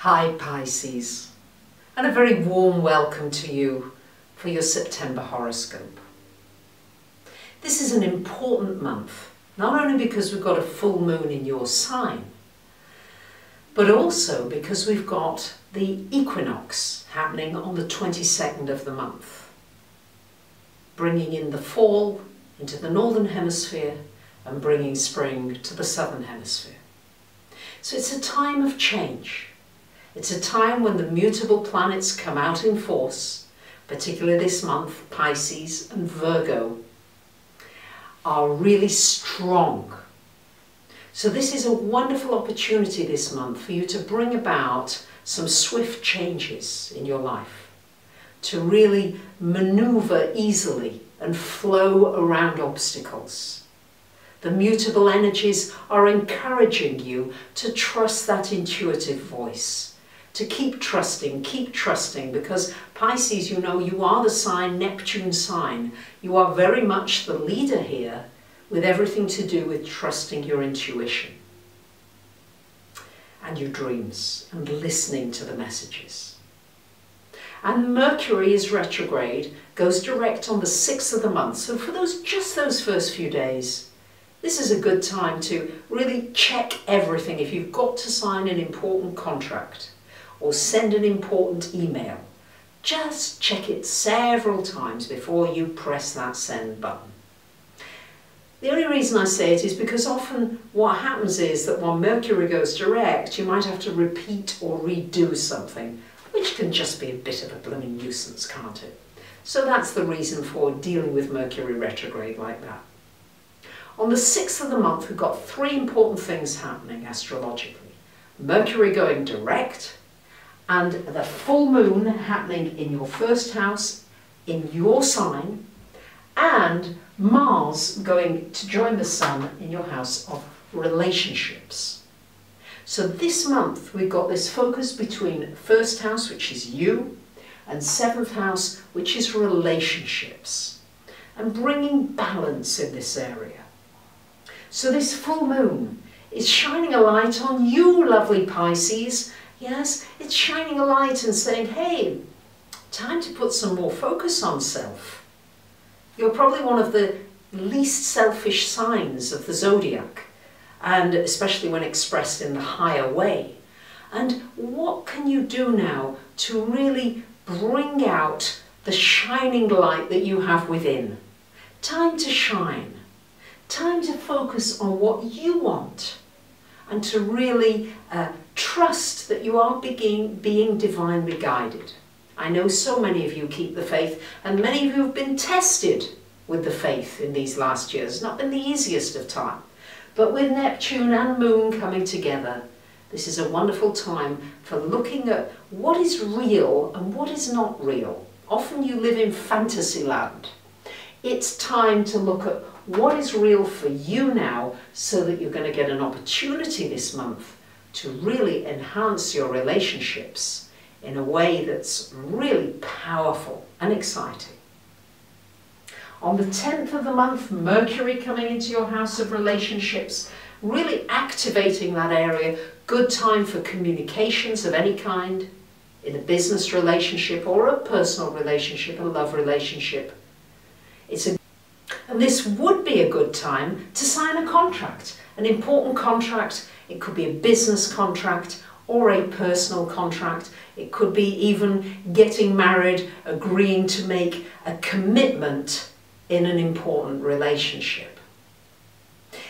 Hi Pisces, and a very warm welcome to you for your September horoscope. This is an important month, not only because we've got a full moon in your sign, but also because we've got the equinox happening on the 22nd of the month, bringing in the fall into the northern hemisphere and bringing spring to the southern hemisphere. So it's a time of change. It's a time when the mutable planets come out in force, particularly this month. Pisces and Virgo are really strong. So this is a wonderful opportunity this month for you to bring about some swift changes in your life, to really maneuver easily and flow around obstacles. The mutable energies are encouraging you to trust that intuitive voice, to keep trusting, because Pisces, you know, you are the sign, Neptune sign. You are very much the leader here with everything to do with trusting your intuition and your dreams and listening to the messages. And Mercury is retrograde, goes direct on the 6th of the month. So for just those first few days, this is a good time to really check everything. If you've got to sign an important contract or send an important email, just check it several times before you press that send button. The only reason I say it is because often what happens is that when Mercury goes direct, you might have to repeat or redo something, which can just be a bit of a blooming nuisance, can't it? So that's the reason for dealing with Mercury retrograde like that. On the 6th of the month, we've got three important things happening astrologically. Mercury going direct, and the full moon happening in your first house, in your sign, and Mars going to join the sun in your house of relationships. So this month we've got this focus between first house, which is you, and seventh house, which is relationships, and bringing balance in this area. So this full moon is shining a light on you, lovely Pisces. Yes, it's shining a light and saying, hey, time to put some more focus on self. You're probably one of the least selfish signs of the Zodiac, and especially when expressed in the higher way. And what can you do now to really bring out the shining light that you have within? Time to shine. Time to focus on what you want and to really trust that you are being divinely guided. I know so many of you keep the faith, and many of you have been tested with the faith in these last years. It's not been the easiest of time, but with Neptune and Moon coming together, this is a wonderful time for looking at what is real and what is not real. Often you live in fantasy land. It's time to look at what is real for you now, so that you're going to get an opportunity this month to really enhance your relationships in a way that's really powerful and exciting. On the 10th of the month, Mercury coming into your house of relationships, really activating that area. Good time for communications of any kind, in a business relationship or a personal relationship, a love relationship. And this would be a good time to sign a contract, an important contract. It could be a business contract or a personal contract. It could be even getting married, agreeing to make a commitment in an important relationship.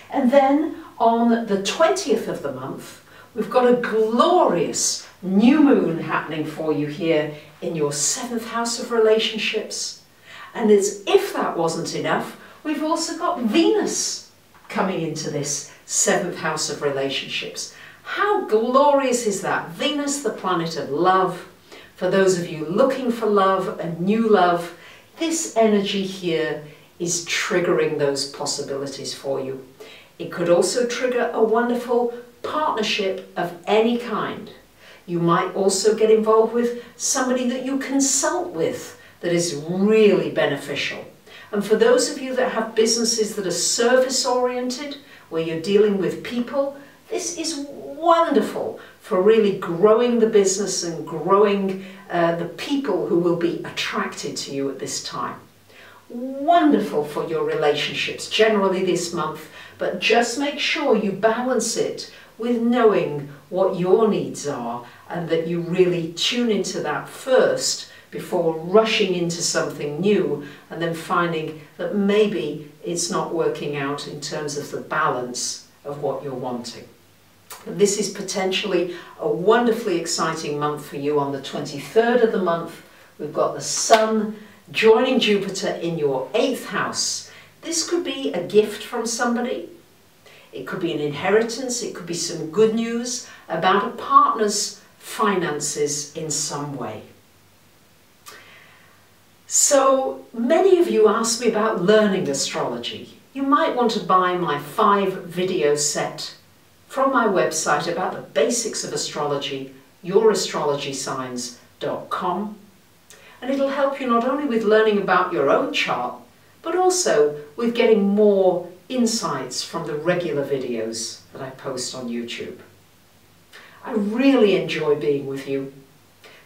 And then on the 20th of the month, we've got a glorious new moon happening for you here in your 7th house of relationships. And as if that wasn't enough, we've also got Venus coming into this 7th house of relationships. How glorious is that? Venus, the planet of love. For those of you looking for love, a new love, this energy here is triggering those possibilities for you. It could also trigger a wonderful partnership of any kind. You might also get involved with somebody that you consult with that is really beneficial. And for those of you that have businesses that are service oriented, where you're dealing with people, this is wonderful for really growing the business and growing the people who will be attracted to you at this time. Wonderful for your relationships generally this month, but just make sure you balance it with knowing what your needs are and that you really tune into that first before rushing into something new and then finding that maybe it's not working out in terms of the balance of what you're wanting. This is potentially a wonderfully exciting month for you. On the 23rd of the month, we've got the Sun joining Jupiter in your 8th house. This could be a gift from somebody. It could be an inheritance. It could be some good news about a partner's finances in some way. So many of you asked me about learning astrology. You might want to buy my 5-video set from my website about the basics of astrology, yourastrologysigns.com. And it'll help you not only with learning about your own chart, but also with getting more insights from the regular videos that I post on YouTube. I really enjoy being with you.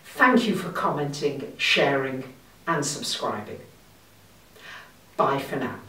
Thank you for commenting, sharing, and subscribing. Bye for now.